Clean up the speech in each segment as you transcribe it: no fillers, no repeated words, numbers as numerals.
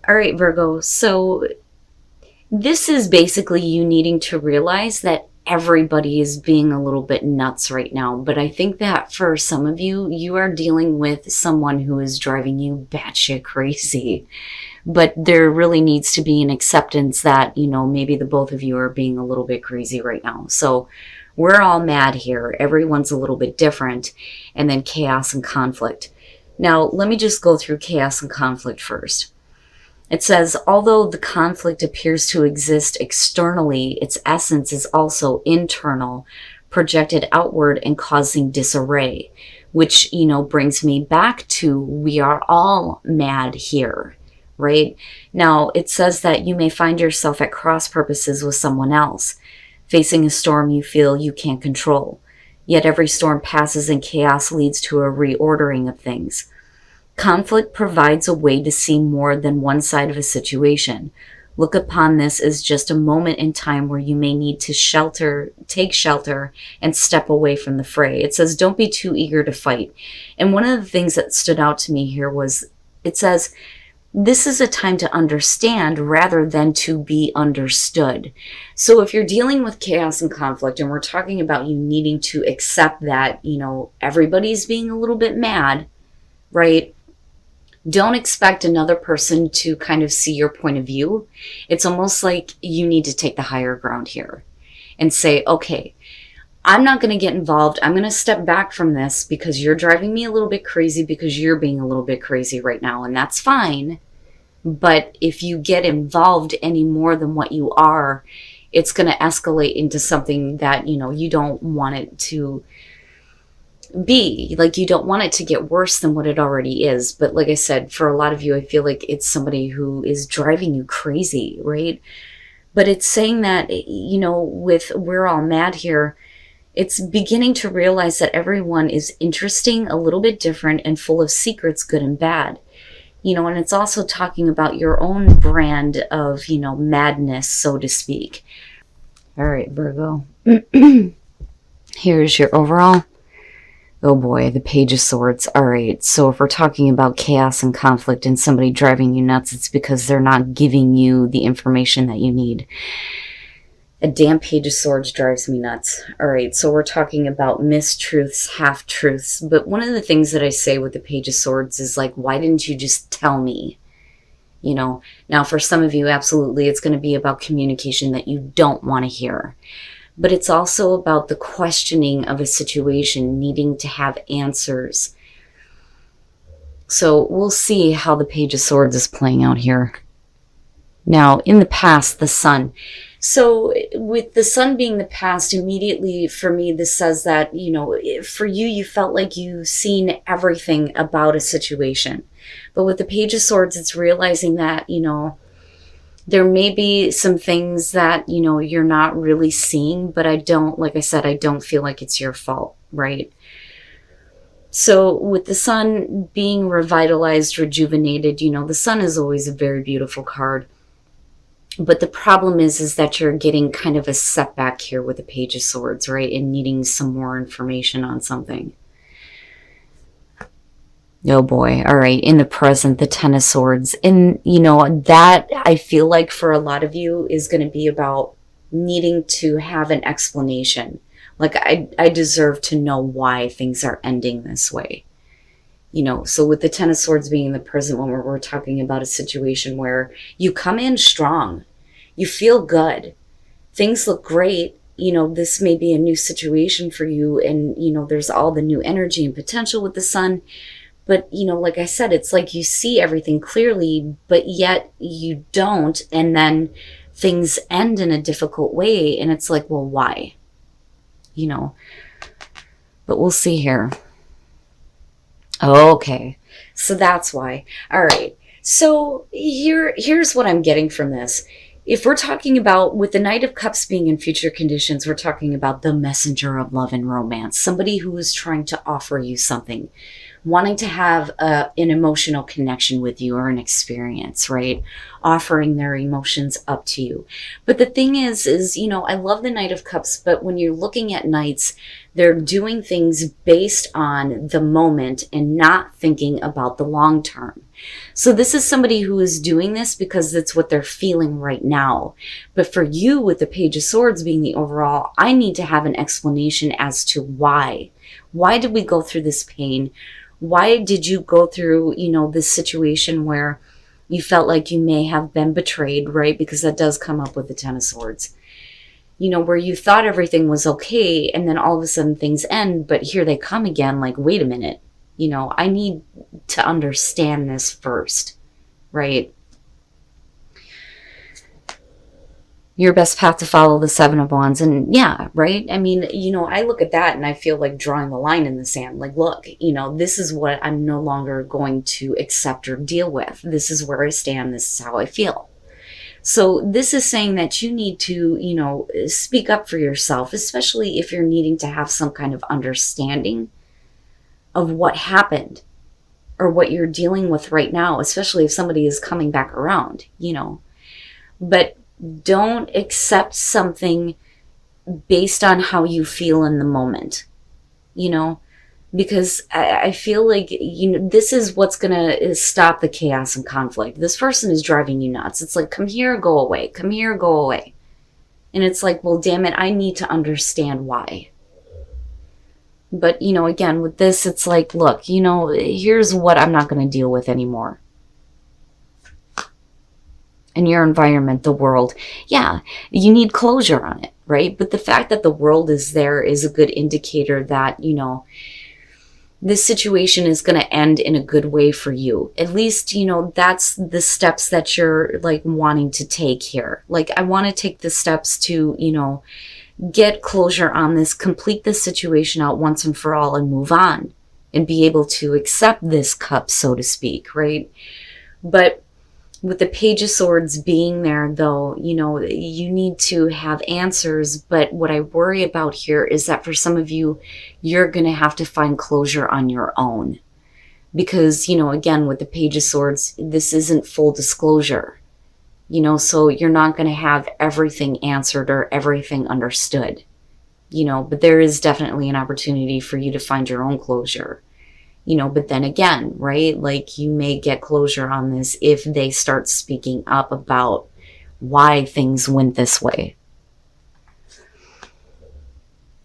All right, Virgo. So this is basically you needing to realize that everybody is being a little bit nuts right now. But I think that for some of you, you are dealing with someone who is driving you batshit crazy. But there really needs to be an acceptance that, maybe the both of you are being a little bit crazy right now. So we're all mad here. Everyone's a little bit different. And then chaos and conflict. Now, let me just go through chaos and conflict first. It says, although the conflict appears to exist externally, its essence is also internal, projected outward and causing disarray, which, brings me back to we are all mad here, right? Now, it says that you may find yourself at cross purposes with someone else, facing a storm you feel you can't control. Yet every storm passes and chaos leads to a reordering of things. Conflict provides a way to see more than one side of a situation. Look upon this as just a moment in time where you may need to take shelter, and step away from the fray. It says, don't be too eager to fight. And one of the things that stood out to me here was, it says, this is a time to understand rather than to be understood. So if you're dealing with chaos and conflict, and we're talking about you needing to accept that, everybody's being a little bit mad, right? Don't expect another person to kind of see your point of view. It's almost like you need to take the higher ground here and say, okay, I'm not going to get involved. I'm going to step back from this because you're driving me a little bit crazy because you're being a little bit crazy right now. And that's fine. But if you get involved any more than what you are, it's going to escalate into something that, you don't want it to be. Like, you don't want it to get worse than what it already is. But like I said, for a lot of you, I feel like it's somebody who is driving you crazy, right? But it's saying that, with we're all mad here, it's beginning to realize that everyone is interesting, a little bit different, and full of secrets, good and bad. And it's also talking about your own brand of, madness, so to speak. All right, Virgo. Here's your overall. Oh boy, the Page of Swords. All right, so if we're talking about chaos and conflict and somebody driving you nuts, it's because they're not giving you the information that you need. A damn Page of Swords drives me nuts. All right, so we're talking about mistruths, half-truths. But one of the things that I say with the Page of Swords is like, why didn't you just tell me? Now for some of you, absolutely, it's going to be about communication that you don't want to hear. But it's also about the questioning of a situation, needing to have answers. So we'll see how the Page of Swords is playing out here. Now, in the past, the Sun. So with the Sun being the past, immediately for me, this says that, for you, you felt like you've seen everything about a situation. But with the Page of Swords, it's realizing that, there may be some things that, you're not really seeing, but like I said, I don't feel like it's your fault, right? So with the Sun being revitalized, rejuvenated, the Sun is always a very beautiful card. But the problem is that you're getting kind of a setback here with the Page of Swords, right? And needing some more information on something. Oh boy. All right. In the present, the Ten of Swords. And, that I feel like for a lot of you is going to be about needing to have an explanation. Like, I deserve to know why things are ending this way. So with the Ten of Swords being in the present moment, we're talking about a situation where you come in strong. You feel good. Things look great. This may be a new situation for you. And, there's all the new energy and potential with the Sun. But, like I said, it's like you see everything clearly, but yet you don't. And then things end in a difficult way. And it's like, well, why? But we'll see here. Okay. So that's why. All right. So here's what I'm getting from this. If we're talking about, with the Knight of Cups being in future conditions, we're talking about the messenger of love and romance. Somebody who is trying to offer you something. wanting to have an emotional connection with you or an experience, right? Offering their emotions up to you. But the thing is, I love the Knight of Cups, but when you're looking at knights, they're doing things based on the moment and not thinking about the long term. So this is somebody who is doing this because that's what they're feeling right now. But for you, with the Page of Swords being the overall, I need to have an explanation as to why. Why did we go through this pain? Why did you go through, this situation where you felt like you may have been betrayed, right? Because that does come up with the Ten of Swords. Where you thought everything was okay and then all of a sudden things end, but here they come again, like, wait a minute. I need to understand this first, right? Your best path to follow, the Seven of Wands. And yeah, right? I mean, I look at that and I feel like drawing the line in the sand. Like, look, this is what I'm no longer going to accept or deal with. This is where I stand. This is how I feel. So this is saying that you need to, speak up for yourself, especially if you're needing to have some kind of understanding of what happened or what you're dealing with right now, especially if somebody is coming back around, But don't accept something based on how you feel in the moment, because I feel like, this is what's going to stop the chaos and conflict. This person is driving you nuts. It's like, come here, go away. Come here, go away. And it's like, well, damn it, I need to understand why. But, again, with this, it's like, look, here's what I'm not going to deal with anymore. In your environment, the world, yeah, you need closure on it, right? But the fact that the world is there is a good indicator that, this situation is going to end in a good way for you. At least, that's the steps that you're like wanting to take here. Like, I want to take the steps to, get closure on this, complete this situation out once and for all and move on and be able to accept this cup, so to speak, right? But with the Page of Swords being there, though, you need to have answers. But what I worry about here is that for some of you, you're going to have to find closure on your own. Because, again, with the Page of Swords, this isn't full disclosure. So you're not going to have everything answered or everything understood. But there is definitely an opportunity for you to find your own closure. But then again, right? Like, you may get closure on this if they start speaking up about why things went this way.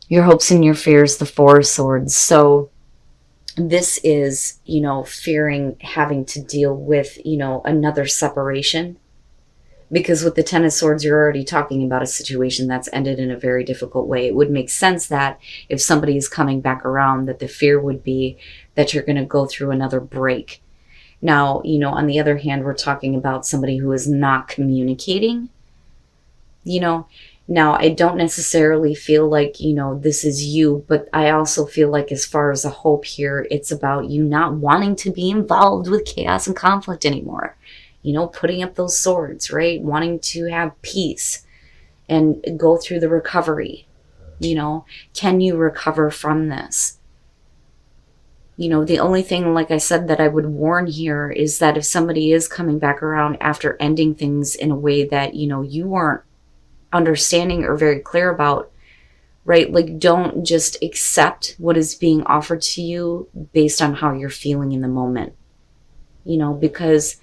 Your hopes and your fears, the Four of Swords. So this is, fearing having to deal with, another separation. Because with the Ten of Swords, you're already talking about a situation that's ended in a very difficult way. It would make sense that if somebody is coming back around, that the fear would be that you're going to go through another break. Now, on the other hand, we're talking about somebody who is not communicating. Now, I don't necessarily feel like, this is you, but I also feel like as far as a hope here, it's about you not wanting to be involved with chaos and conflict anymore. Putting up those swords, right? Wanting to have peace and go through the recovery. Can you recover from this? The only thing, like I said, that I would warn here is that if somebody is coming back around after ending things in a way that, you weren't understanding or very clear about, right? Like, don't just accept what is being offered to you based on how you're feeling in the moment, because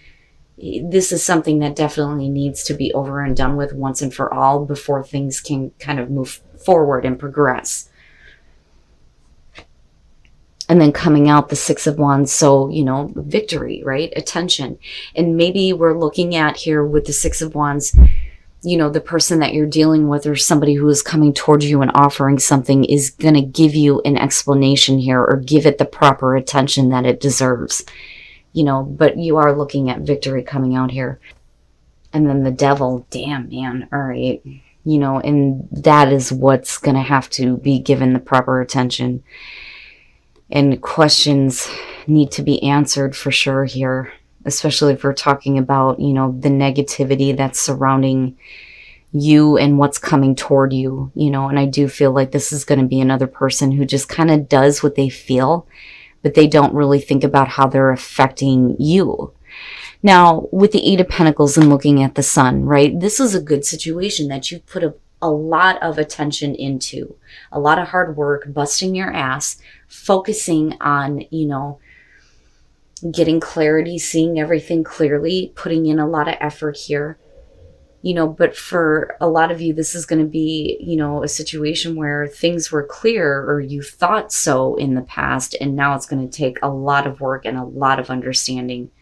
this is something that definitely needs to be over and done with once and for all before things can kind of move forward and progress. And then coming out the Six of Wands. So, victory, right? Attention. And maybe we're looking at here with the Six of Wands, the person that you're dealing with or somebody who is coming towards you and offering something is going to give you an explanation here or give it the proper attention that it deserves. But you are looking at victory coming out here. And then the Devil, damn, man, all right. And that is what's going to have to be given the proper attention. And questions need to be answered for sure here, especially if we're talking about, the negativity that's surrounding you and what's coming toward you, and I do feel like this is going to be another person who just kind of does what they feel. but they don't really think about how they're affecting you. Now, with the Eight of Pentacles and looking at the Sun, right, this is a good situation that you've put a lot of attention into, a lot of hard work, busting your ass, focusing on, getting clarity, seeing everything clearly, putting in a lot of effort here. But for a lot of you, this is going to be, a situation where things were clear or you thought so in the past, and now it's going to take a lot of work and a lot of understanding,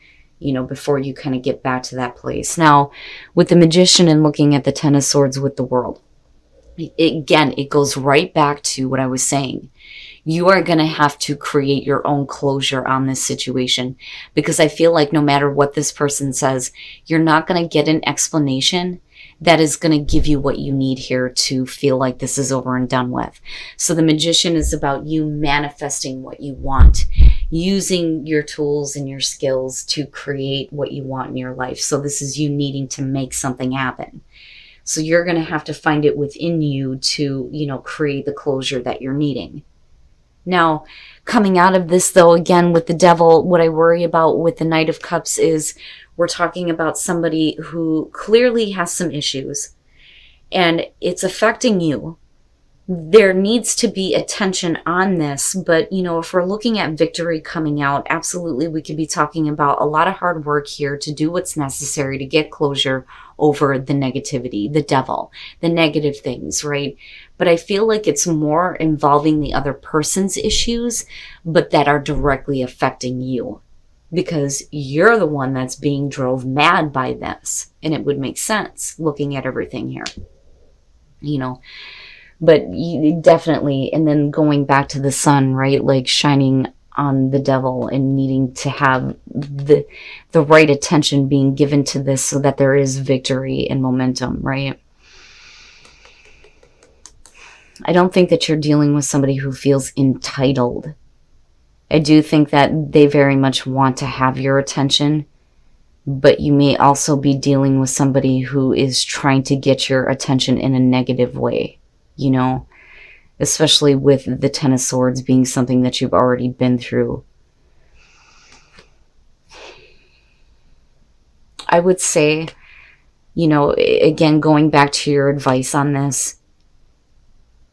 before you kind of get back to that place. Now, with the Magician and looking at the Ten of Swords with the World, it goes right back to what I was saying. You are going to have to create your own closure on this situation, because I feel like no matter what this person says, you're not going to get an explanation that is going to give you what you need here to feel like this is over and done with. So the Magician is about you manifesting what you want, using your tools and your skills to create what you want in your life. So this is you needing to make something happen. So you're going to have to find it within you to, create the closure that you're needing. Now, coming out of this, though, again, with the Devil, what I worry about with the Knight of Cups is we're talking about somebody who clearly has some issues and it's affecting you. There needs to be attention on this, but, if we're looking at victory coming out, absolutely, we could be talking about a lot of hard work here to do what's necessary to get closure over the negativity, the devil, the negative things, right? But I feel like it's more involving the other person's issues, but that are directly affecting you, because you're the one that's being drove mad by this. And it would make sense looking at everything here, but you definitely, and then going back to the Sun, right? Like shining on the devil and needing to have the right attention being given to this so that there is victory and momentum, right? I don't think that you're dealing with somebody who feels entitled. I do think that they very much want to have your attention, but you may also be dealing with somebody who is trying to get your attention in a negative way, especially with the Ten of Swords being something that you've already been through. I would say, again, going back to your advice on this,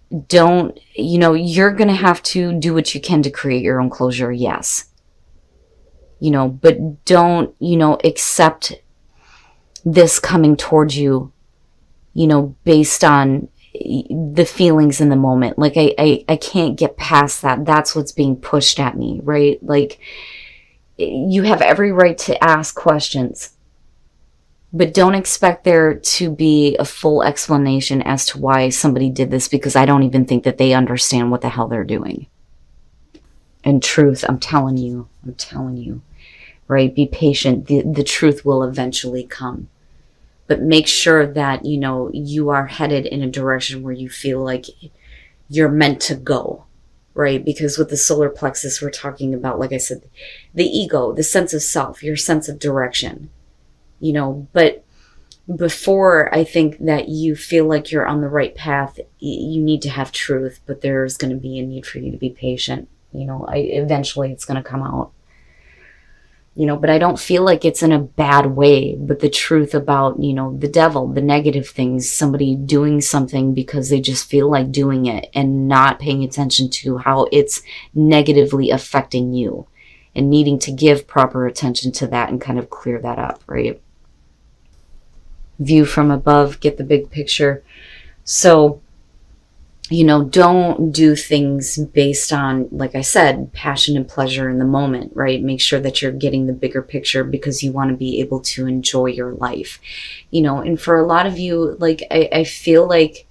you're going to have to do what you can to create your own closure, yes. But don't, accept this coming towards you, based on the feelings in the moment. Like, I can't get past that. That's what's being pushed at me, right? Like, you have every right to ask questions, but don't expect there to be a full explanation as to why somebody did this, because I don't even think that they understand what the hell they're doing. And truth, I'm telling you, right? Be patient. The truth will eventually come. But make sure that, you are headed in a direction where you feel like you're meant to go, right? Because with the solar plexus, we're talking about, like I said, the ego, the sense of self, your sense of direction, But before I think that you feel like you're on the right path, you need to have truth, but there's going to be a need for you to be patient. Eventually it's going to come out. But I don't feel like it's in a bad way. But the truth about, the devil, the negative things, somebody doing something because they just feel like doing it and not paying attention to how it's negatively affecting you, and needing to give proper attention to that and kind of clear that up, right? View from above, get the big picture. So, don't do things based on, like I said, passion and pleasure in the moment, right? Make sure that you're getting the bigger picture, because you want to be able to enjoy your life, and for a lot of you, like, I feel like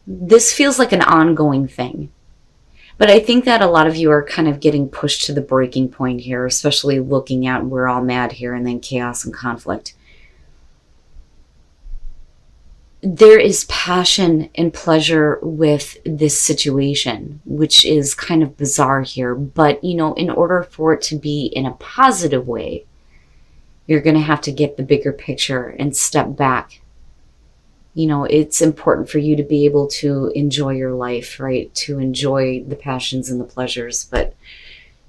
this feels like an ongoing thing. But I think that a lot of you are kind of getting pushed to the breaking point here, especially looking at we're all mad here and then chaos and conflict. There is passion and pleasure with this situation, which is kind of bizarre here. But, in order for it to be in a positive way, you're going to have to get the bigger picture and step back, You know, it's important for you to be able to enjoy your life, right? To enjoy the passions and the pleasures. But,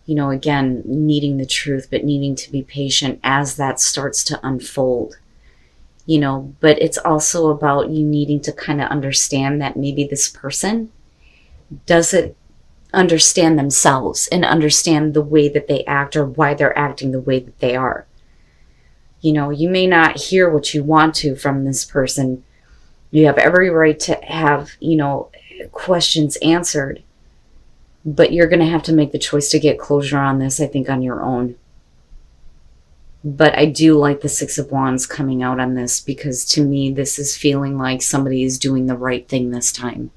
you know, again, needing the truth, but needing to be patient as that starts to unfold. You know, but it's also about you needing to kind of understand that maybe this person doesn't understand themselves and understand the way that they act or why they're acting the way that they are. You know, you may not hear what you want to from this person. You have every right to have, you know, questions answered, but you're going to have to make the choice to get closure on this, I think, on your own. But I do like the Six of Wands coming out on this, because to me, this is feeling like somebody is doing the right thing this time.